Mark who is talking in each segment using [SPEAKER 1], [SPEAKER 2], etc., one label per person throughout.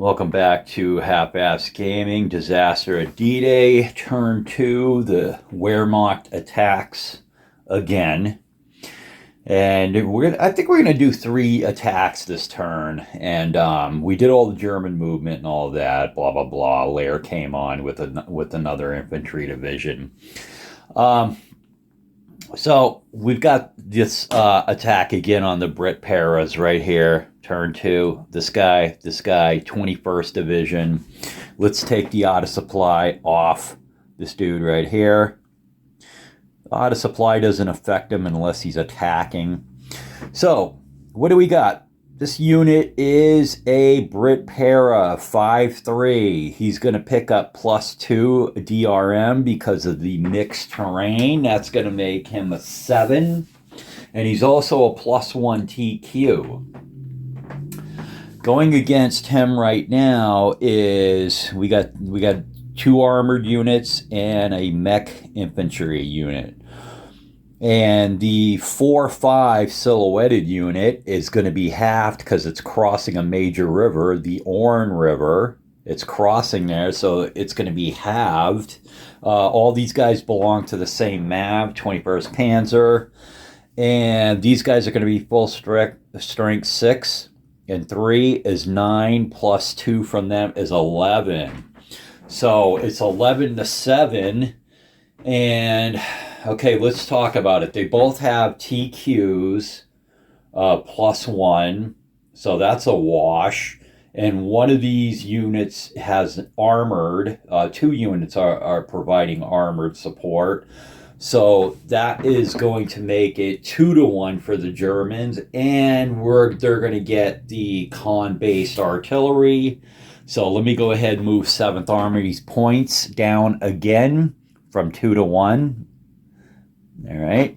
[SPEAKER 1] Welcome back to Half-Ass Gaming. Disaster at D-Day, turn 2, the Wehrmacht attacks again. And I think we're gonna do 3 attacks this turn. And we did all the German movement and all of that, blah blah blah. Lair came on with another infantry division. So we've got this attack again on the Brit Paras right here. Turn 2. This guy, 21st Division. Let's take the auto supply off this dude right here. Auto supply doesn't affect him unless he's attacking. So, what do we got? This unit is a Brit Para 5-3. He's going to pick up +2 DRM because of the mixed terrain. That's going to make him a 7. And he's also a +1 TQ. Going against him right now is we got 2 armored units and a mech infantry unit. And the 4-5 silhouetted unit is going to be halved because it's crossing a major river, the Orne River. It's crossing there, so it's going to be halved. All these guys belong to the same MAV, 21st Panzer. And these guys are going to be full strength 6. And 3 is 9, plus 2 from them is 11. So it's 11-7. And, okay, let's talk about it. They both have TQs +1. So that's a wash. And one of these units has armored. 2 units are providing armored support. So that is going to make it 2-1 for the Germans, and they're going to get the Con-based artillery. So let me go ahead and move 7th Army's points down again from 2-1. All right.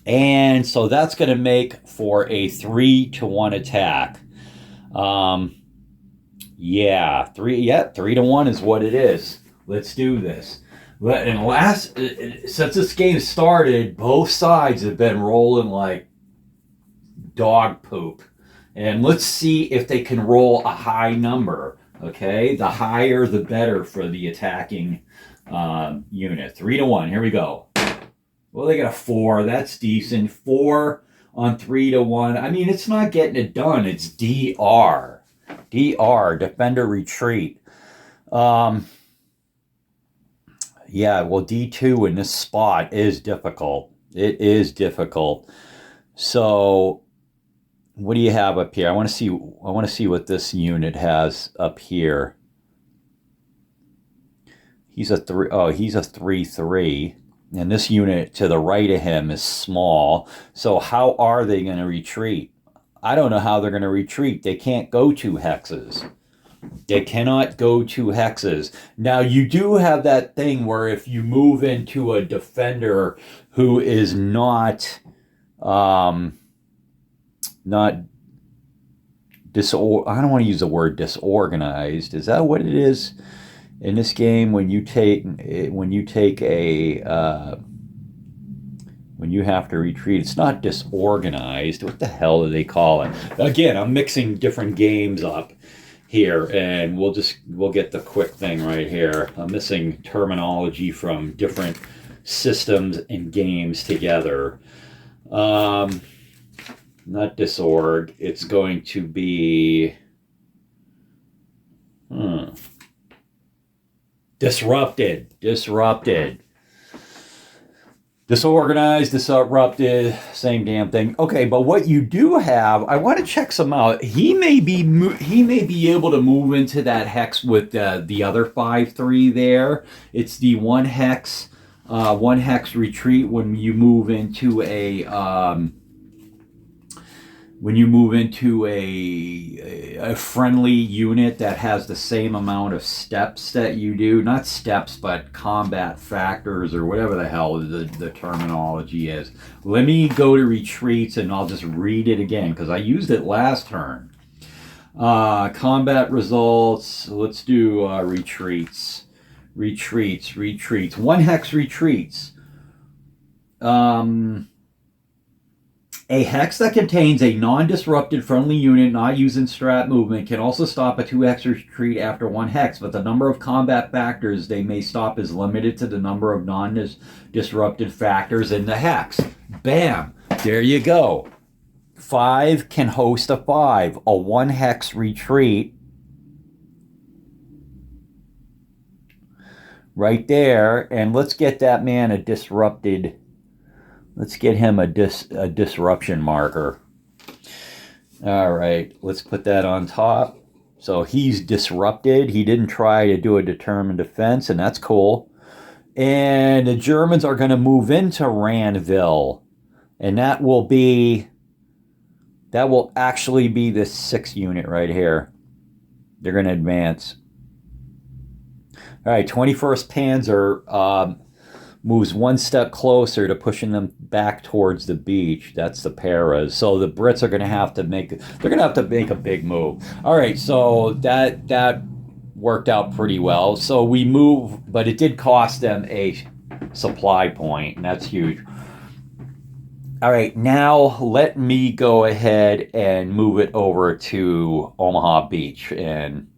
[SPEAKER 1] And so that's going to make for a 3-1 attack. 3-1 is what it is. Let's do this. And since this game started, both sides have been rolling like dog poop. And let's see if they can roll a high number. Okay, the higher the better for the attacking unit. 3-1. Here we go. Well, they got a 4. That's decent. 4 on 3-1. I mean, it's not getting it done. It's DR. DR, defender retreat. Yeah, well, D2 in this spot is difficult. It is difficult. So, what do you have up here? I want to see what this unit has up here. He's a 3. Oh, he's a 3-3, and this unit to the right of him is small. So, how are they going to retreat? I don't know how they're going to retreat. They can't go 2 hexes. They cannot go 2 hexes. Now, you do have that thing where if you move into a defender who is not I don't want to use the word disorganized. Is that what it is in this game when you have to retreat? It's not disorganized. What the hell do they call it? Again, I'm mixing different games up here, and we'll get the quick thing right here. I'm missing terminology from different systems and games together. Not disorg. It's going to be disrupted. Disorganized, disrupted, same damn thing. Okay, but what you do have, I want to check some out. He may be able to move into that hex with the other 5-3 there. It's the one hex retreat when you move into a friendly unit that has the same amount of steps that you do. Not steps, but combat factors or whatever the hell the terminology is. Let me go to retreats and I'll just read it again because I used it last turn. Combat results. Let's do retreats. One hex retreats. A hex that contains a non-disrupted friendly unit not using strat movement can also stop a 2-hex retreat after 1 hex, but the number of combat factors they may stop is limited to the number of non-disrupted factors in the hex. Bam! There you go. 5 can host a 5. A 1-hex retreat right there, and let's get that man a disrupted. Let's get him a disruption marker. All right, let's put that on top. So he's disrupted. He didn't try to do a determined defense, and that's cool. And the Germans are going to move into Ranville, and that will actually be this 6 unit right here. They're going to advance. All right, 21st Panzer moves 1 step closer to pushing them back towards the beach. That's the paras. So the Brits are going to have to make a big move. All right, so that worked out pretty well. So we move, but it did cost them a supply point, and that's huge. All right, now let me go ahead and move it over to Omaha Beach and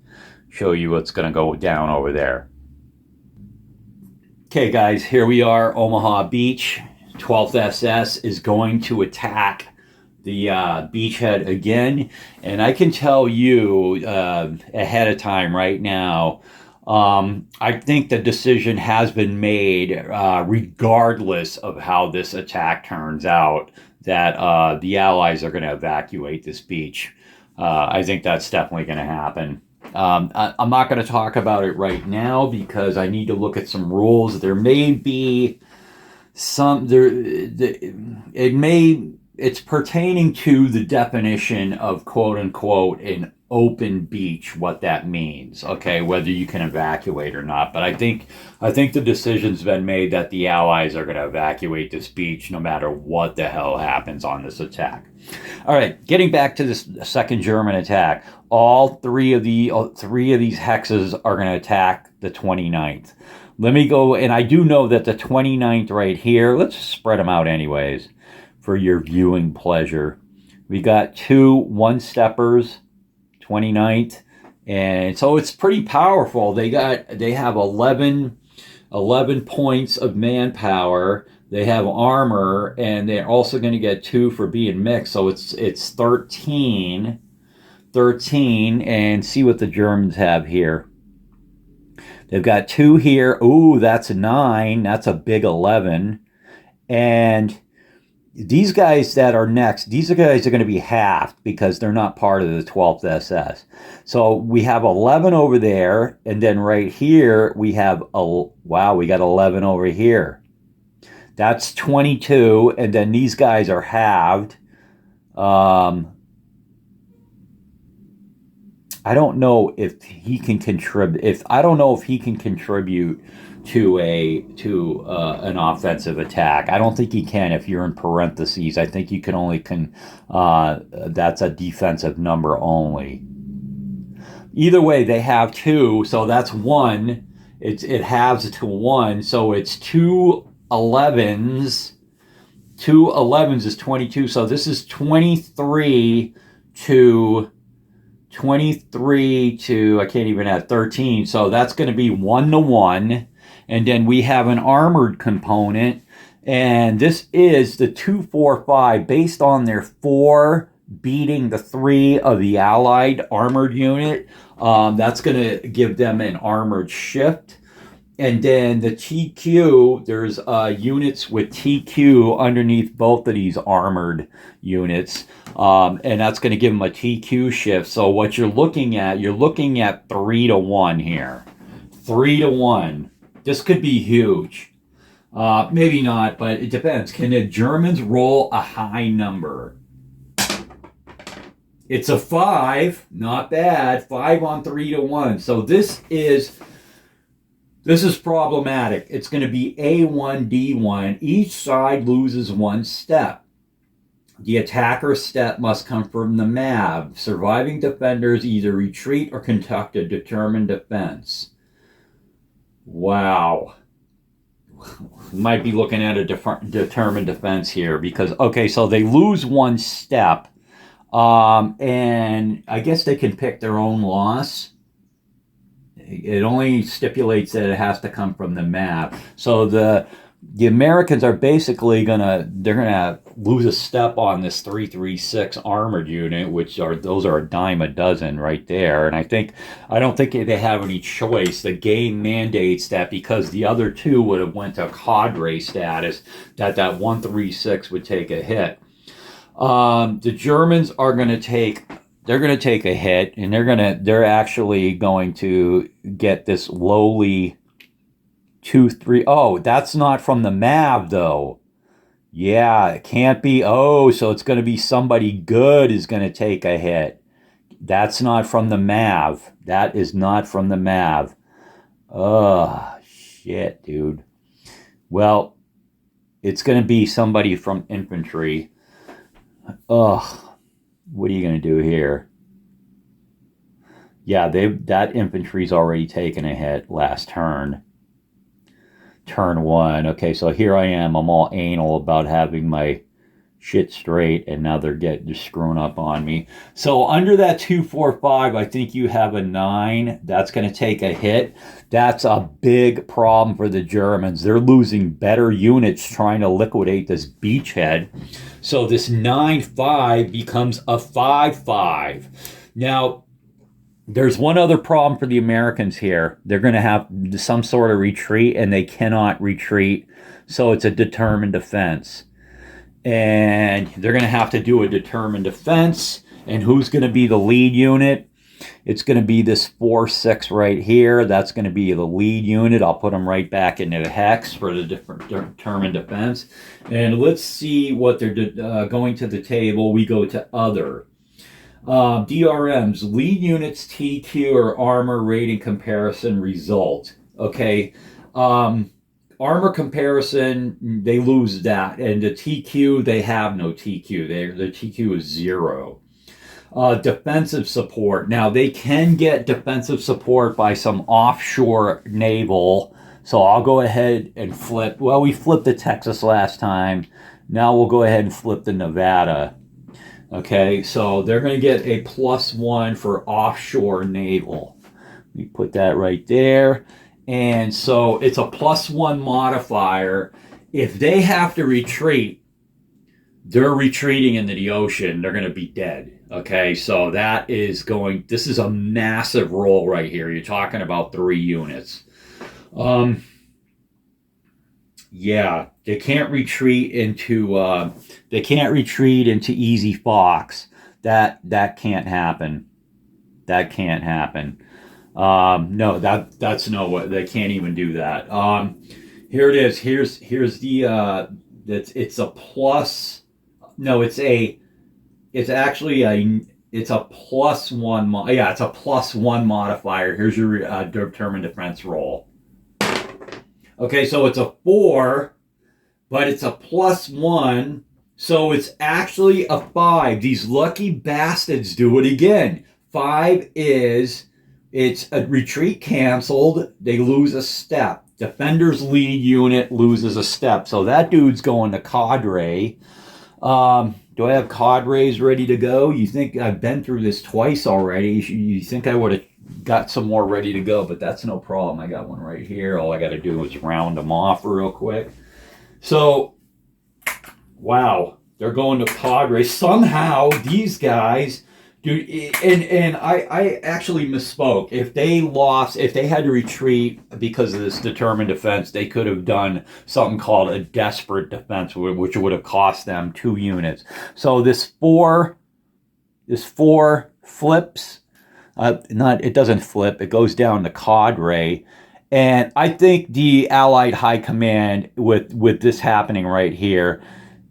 [SPEAKER 1] show you what's going to go down over there. Okay, guys, here we are, Omaha Beach. 12th SS is going to attack the beachhead again. And I can tell you ahead of time right now, I think the decision has been made, regardless of how this attack turns out, that the Allies are going to evacuate this beach. I think that's definitely going to happen. I'm not going to talk about it right now because I need to look at some rules. There may be some it's pertaining to the definition of quote unquote an open beach, what that means, okay, whether you can evacuate or not. But I think the decision's been made that the Allies are going to evacuate this beach no matter what the hell happens on this attack. All right, getting back to this second German attack, all three of these hexes are going to attack the 29th. Let me go, and I do know that the 29th right here, let's spread them out anyways for your viewing pleasure. We got 2 one-steppers, 29th, and so it's pretty powerful. They have 11 points of manpower. They have armor, and they're also going to get 2 for being mixed. So it's 13, and see what the Germans have here. They've got 2 here. Ooh, that's a 9. That's a big 11. And these guys that are next, these guys are going to be halved because they're not part of the 12th SS. So we have 11 over there, and then right here we have we got 11 over here. That's 22, and then these guys are halved. I don't know if he can contribute. I don't know if he can contribute to an offensive attack. I don't think he can. If you're in parentheses, I think you can only that's a defensive number only. Either way, they have 2, so that's 1. It halves to 1, so it's 2 11s. 2 11s is 22. So this is 23 to I can't even add 13. So that's going to be 1-to-1. And then we have an armored component. And this is the 245 based on their 4 beating the 3 of the Allied armored unit. That's going to give them an armored shift. And then the TQ, there's units with TQ underneath both of these armored units. And that's going to give them a TQ shift. So what you're looking at 3-to-1 here. 3-to-1. This could be huge. Maybe not, but it depends. Can the Germans roll a high number? It's a 5. Not bad. 5 on 3-to-1. So this is problematic. It's going to be A1, D1. Each side loses 1 step. The attacker's step must come from the MAV. Surviving defenders either retreat or conduct a determined defense. Wow. we might be looking at a determined defense here because, okay, so they lose one step, and I guess they can pick their own loss. It only stipulates that it has to come from the map. So the Americans are basically they're gonna lose a step on this 336 armored unit, those are a dime a dozen right there. And I don't think they have any choice. The game mandates that because the other two would have went to cadre status, that 136 would take a hit. The Germans are gonna take. They're going to take a hit, and they're actually going to get this lowly 2-3. Oh, that's not from the MAV though. Yeah, it can't be. Oh, so it's going to be somebody good is going to take a hit. That's not from the MAV. That is not from the MAV. Oh, shit, dude. Well, it's going to be somebody from infantry. Ugh. What are you going to do here? Yeah, that infantry's already taken a hit last turn. Turn one. Okay, so here I am. I'm all anal about having my shit straight, and now they're screwing up on me. So under that 245, I think you have a 9. That's going to take a hit. That's a big problem for the Germans. They're losing better units trying to liquidate this beachhead. So this 9-5 becomes a 5-5. Now, there's one other problem for the Americans here. They're going to have some sort of retreat, and they cannot retreat. So it's a determined defense. And they're going to have to do a determined defense. And who's going to be the lead unit? It's going to be this 4-6 right here. That's going to be the lead unit. I'll put them right back into the hex for the determined defense. And let's see what they're going to the table. We go to other. DRMs, lead units, TQ, or armor rating comparison result. Okay. Armor comparison, they lose that. And the TQ, they have no TQ. The TQ is 0. Defensive support. Now, they can get defensive support by some offshore naval. So I'll go ahead and flip. Well, we flipped the Texas last time. Now we'll go ahead and flip the Nevada. Okay, so they're going to get a +1 for offshore naval. We put that right there. And so it's a +1 modifier. If they have to retreat, they're retreating into the ocean. They're going to be dead. Okay, so this is a massive roll right here. You're talking about 3 units. Yeah, they can't retreat into Easy Fox. That can't happen. That can't happen. No, that's no way. They can't even do that. Here it is. Here's the it's a plus. No, it's actually it's a +1. Yeah, it's a +1 modifier. Here's your determined defense roll. Okay, so it's a 4, but it's a +1, so it's actually a 5. These lucky bastards do it again. 5 is, it's a retreat canceled, they lose a step. Defender's lead unit loses a step, so that dude's going to cadre. Do I have cadres ready to go? You think I've been through this twice already? You think I would have got some more ready to go, but that's no problem. I got one right here. All I got to do is round them off real quick. So, wow, they're going to cadres. Somehow, these guys, dude, and I actually misspoke. If they had to retreat because of this determined defense, they could have done something called a desperate defense, which would have cost them 2 units. So this 4 flips. It doesn't flip. It goes down to cadre. And I think the Allied High Command, with this happening right here,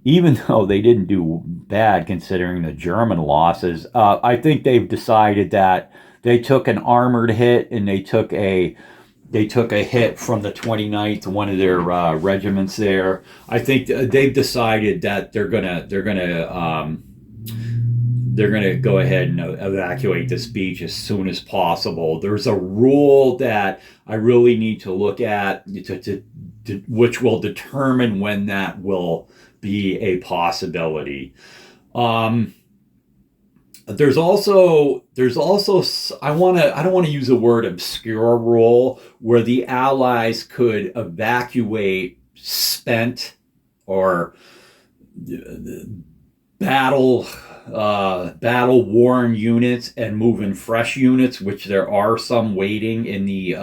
[SPEAKER 1] even though they didn't do bad considering the German losses, I think they've decided that they took an armored hit and they took a hit from the 29th, one of their regiments there. I think they've decided that they're gonna go ahead and evacuate this beach as soon as possible. There's a rule that I really need to look at to which will determine when that will be a possibility. There's also I don't want to use the word obscure rule where the Allies could evacuate spent or battle worn units and move in fresh units, which there are some waiting in the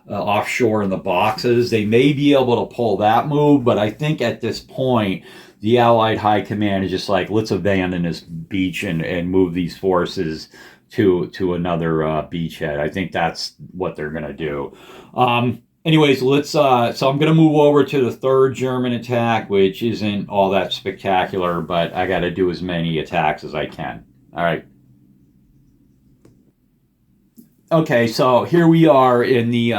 [SPEAKER 1] offshore in the boxes. They may be able to pull that move, but I think at this point the Allied High Command is just like, let's abandon this beach and move these forces to another beachhead. I think that's what they're going to do. Anyways, so I'm going to move over to the third German attack, which isn't all that spectacular, but I got to do as many attacks as I can. All right. Okay, so here we are in the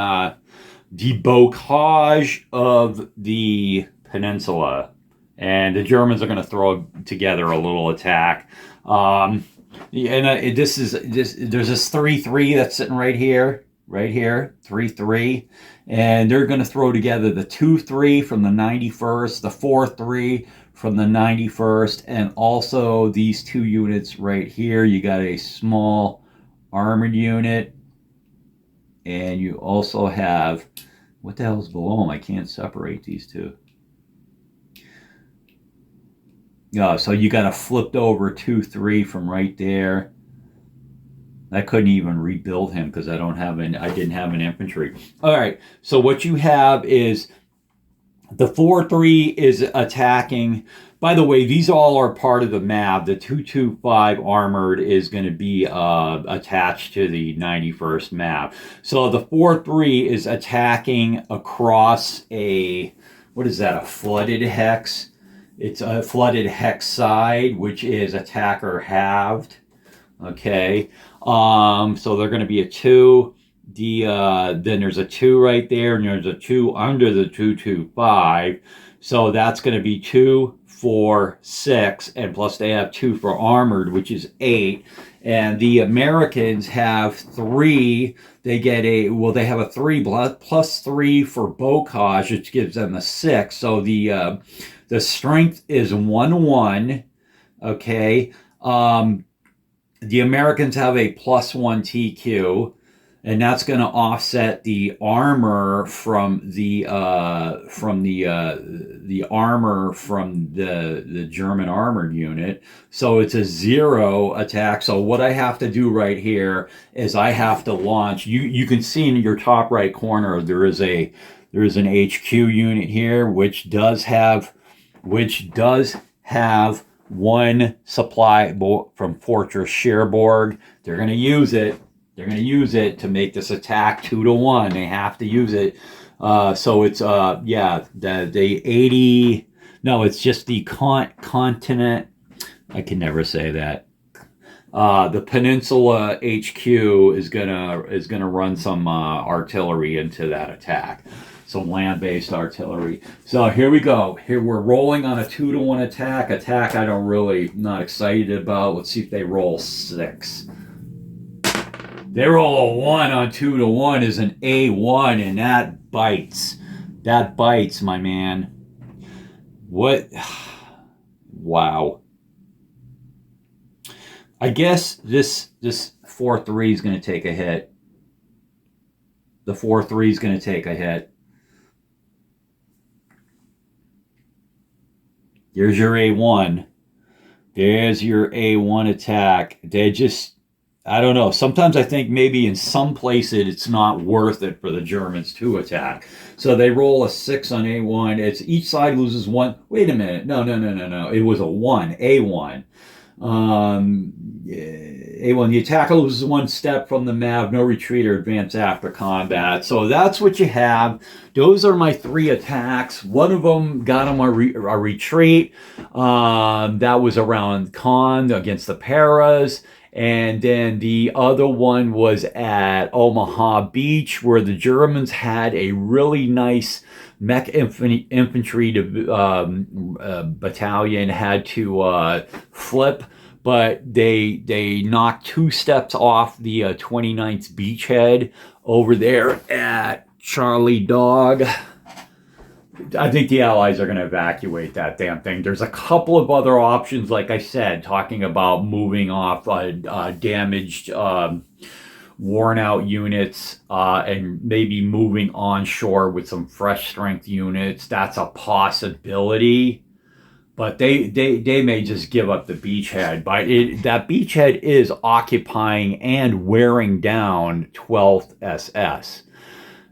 [SPEAKER 1] debocage of the peninsula. And the Germans are going to throw together a little attack. There's this 3-3 that's sitting right here, 3-3. And they're going to throw together the 2-3 from the 91st, the 4-3 from the 91st, and also these two units right here. You got a small armored unit, and you also have, what the hell's below them? I can't separate these two. So you got a flipped over 2-3 from right there. I couldn't even rebuild him because I didn't have an infantry. All right, so what you have is the 4-3 is attacking. By the way, these all are part of the MAV. The 225 armored is going to be attached to the 91st MAV. So the 4-3 is attacking across a flooded hex. It's a flooded hex side, which is attacker halved. Okay. So they're going to be a 2. Then there's a 2 right there, and there's a 2 under the 225. So that's going to be 2, 4, 6, and plus they have 2 for armored, which is 8. And the Americans have 3. They have a 3 plus 3 for bocage, which gives them a 6. So the strength is 1-1. Okay. The Americans have a +1 TQ, and that's going to offset the armor from the German armored unit. So it's a 0 attack. So what I have to do right here is I have to launch. You can see in your top right corner there is an HQ unit here, which does have one supply from Fortress Cherbourg. They're going to use it. They're going to use it to make this attack 2-1. They have to use it. So it's the 80. No, it's just the continent. I can never say that. The Peninsula HQ is gonna run some artillery into that attack. Some land-based artillery. So here we go. Here we're rolling on a 2-1 attack. Attack not excited about. Let's see if they roll 6. They roll a 1 on 2-1 is an A1, and that bites. That bites, my man. What? Wow. I guess this 4-3 is going to take a hit. The 4-3 is going to take a hit. There's your A1. There's your A1 attack. I don't know. Sometimes I think maybe in some places it's not worth it for the Germans to attack. So they roll a 6 on A1. It's each side loses 1. Wait a minute. No. It was a 1. A1. A1. The attacker loses 1 step from the MAV. No retreat or advance after combat. So that's what you have. Those are my 3 attacks. One of them got him a retreat. That was around Caen against the Paras. And then the other one was at Omaha Beach, where the Germans had a really nice mech infantry battalion had to flip, but they knocked 2 steps off the 29th beachhead over there at Charlie Dog. I think the Allies are going to evacuate that damn thing. There's a couple of other options, like I said, talking about moving off damaged, worn out units, and maybe moving onshore with some fresh strength units. That's a possibility. But they may just give up the beachhead. But that beachhead is occupying and wearing down 12th SS.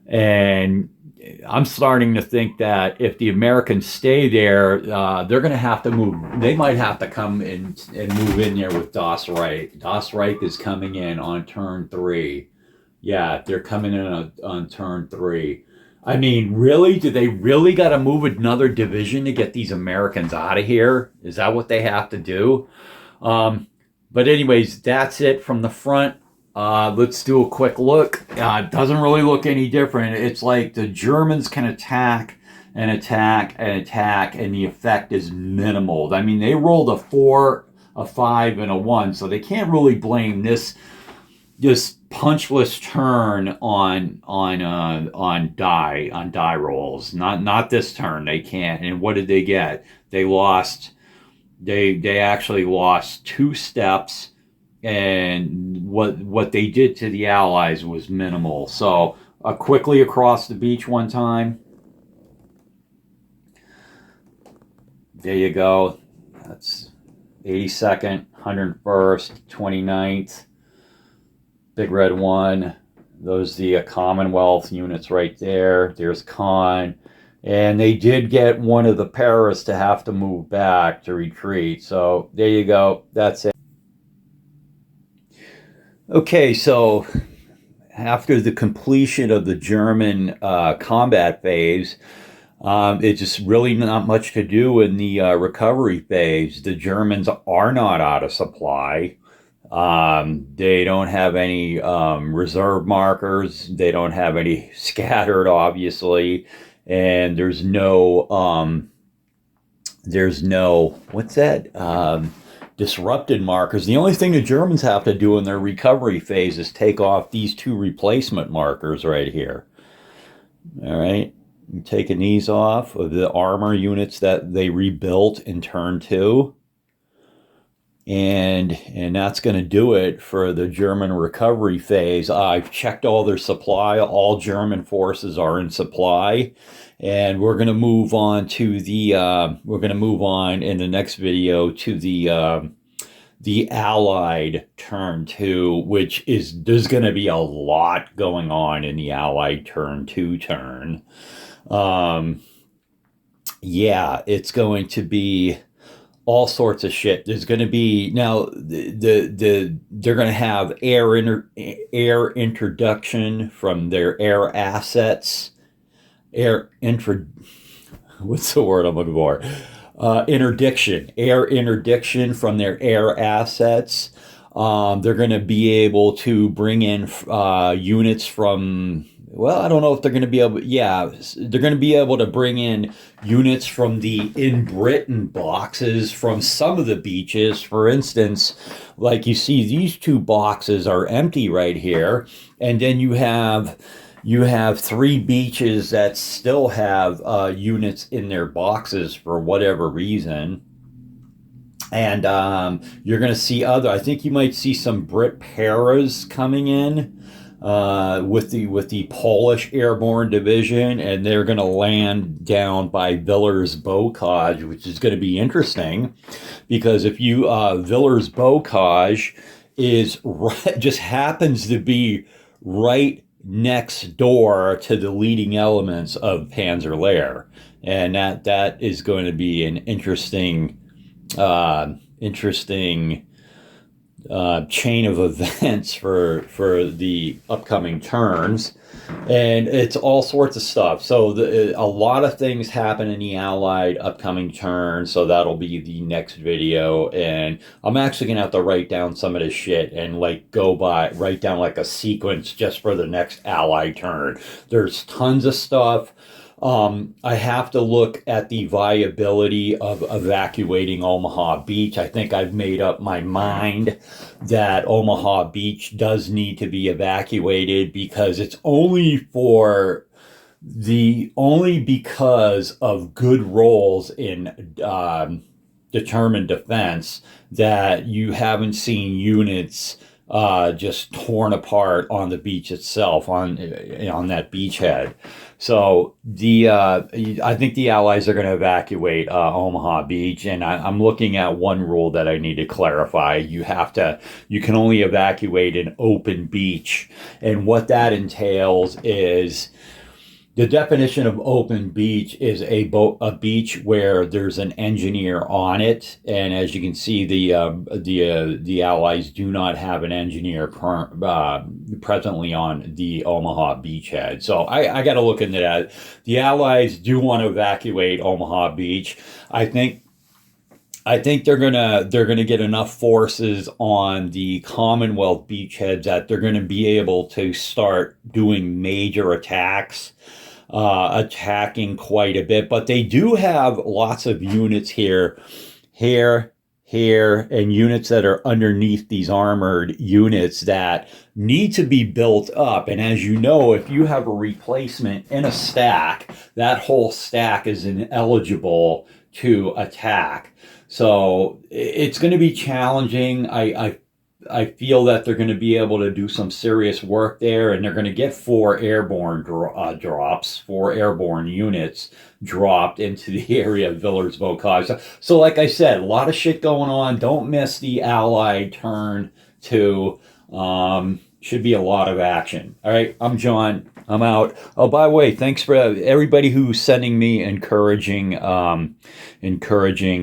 [SPEAKER 1] And I'm starting to think that if the Americans stay there, they're going to have to move. They might have to come in and move in there with Das Reich. Das Reich is coming in on turn 3. Yeah, they're coming in on turn 3. I mean, really? Do they really got to move another division to get these Americans out of here? Is that what they have to do? But anyways, that's it from the front. Let's do a quick look. It doesn't really look any different. It's like the Germans can attack and attack and attack, and the effect is minimal. I mean, they rolled a 4, a 5, and a 1, so they can't really blame this punchless turn on die rolls. Not this turn. They can't. And what did they get? They lost. They actually lost 2 steps, and what they did to the Allies was minimal. So quickly across the beach one time. There you go. That's 82nd, 101st, 29th. Big Red 1. Those are the Commonwealth units right there. There's Con. And they did get one of the Paris to have to move back to retreat. So there you go. That's it. Okay, so after the completion of the German combat phase, it's just really not much to do in the recovery phase. The Germans are not out of supply. They don't have any reserve markers. They don't have any scattered, obviously. And there's no what's that? Disrupted markers. The only thing the Germans have to do in their recovery phase is take off these 2 replacement markers right here. All right. I'm taking these off of the armor units that they rebuilt in turn 2. And that's going to do it for the German recovery phase. I've checked all their supply. All German forces are in supply, and we're going to move on to the in the next video to the Allied turn 2, which is there's going to be a lot going on in the Allied turn 2 turn. Yeah, it's going to be all sorts of shit. There's going to be now they're going to have air introduction from their air assets. What's the word I'm looking for? Air interdiction from their air assets. They're going to be able to bring in units from. Well, I don't know if they're going to be able. Yeah, they're going to be able to bring in units from the In Britain boxes from some of the beaches. For instance, like you see, these 2 boxes are empty right here, and then you have 3 beaches that still have units in their boxes for whatever reason. And you're going to see I think you might see some Brit Paras coming in. With the Polish Airborne Division, and they're going to land down by Villers-Bocage, which is going to be interesting, because if you Villers-Bocage is just happens to be right next door to the leading elements of Panzer-Lehr, and that is going to be an interesting chain of events for the upcoming turns, and it's all sorts of stuff. So a lot of things happen in the Allied upcoming turn, so that'll be the next video, and I'm actually gonna have to write down some of this shit and write down like a sequence just for the next Allied turn. There's tons of stuff. I have to look at the viability of evacuating Omaha Beach. I think I've made up my mind that Omaha Beach does need to be evacuated, because it's only for the only because of good roles in determined defense that you haven't seen units just torn apart on the beach itself, on that beachhead. So I think the Allies are going to evacuate Omaha Beach, and I'm looking at one rule that I need to clarify. You can only evacuate an open beach, and what that entails is the definition of open beach is a beach where there's an engineer on it, and as you can see, the Allies do not have an engineer presently on the Omaha beachhead. So I got to look into that. The Allies do want to evacuate Omaha Beach. I think they're gonna get enough forces on the Commonwealth beachheads that they're gonna be able to start doing major attacks, attacking quite a bit. But they do have lots of units here, and units that are underneath these armored units that need to be built up. And as you know, if you have a replacement in a stack, that whole stack is ineligible to attack. So it's going to be challenging. I feel that they're going to be able to do some serious work there, and they're going to get four airborne units dropped into the area of Villers-Bocage. So like I said, a lot of shit going on. Don't miss the Allied turn to. Should be a lot of action. All right, I'm John. I'm out. Oh, by the way, thanks for everybody who's sending me encouraging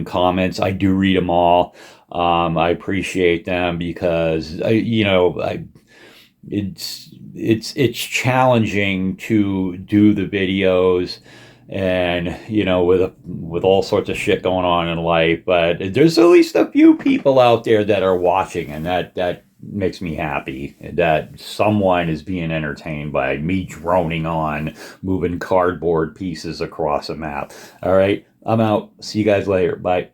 [SPEAKER 1] comments. I do read them all. I appreciate them because it's challenging to do the videos, and with all sorts of shit going on in life, but there's at least a few people out there that are watching, and that makes me happy that someone is being entertained by me droning on, moving cardboard pieces across a map. All right, I'm out. See you guys later. Bye.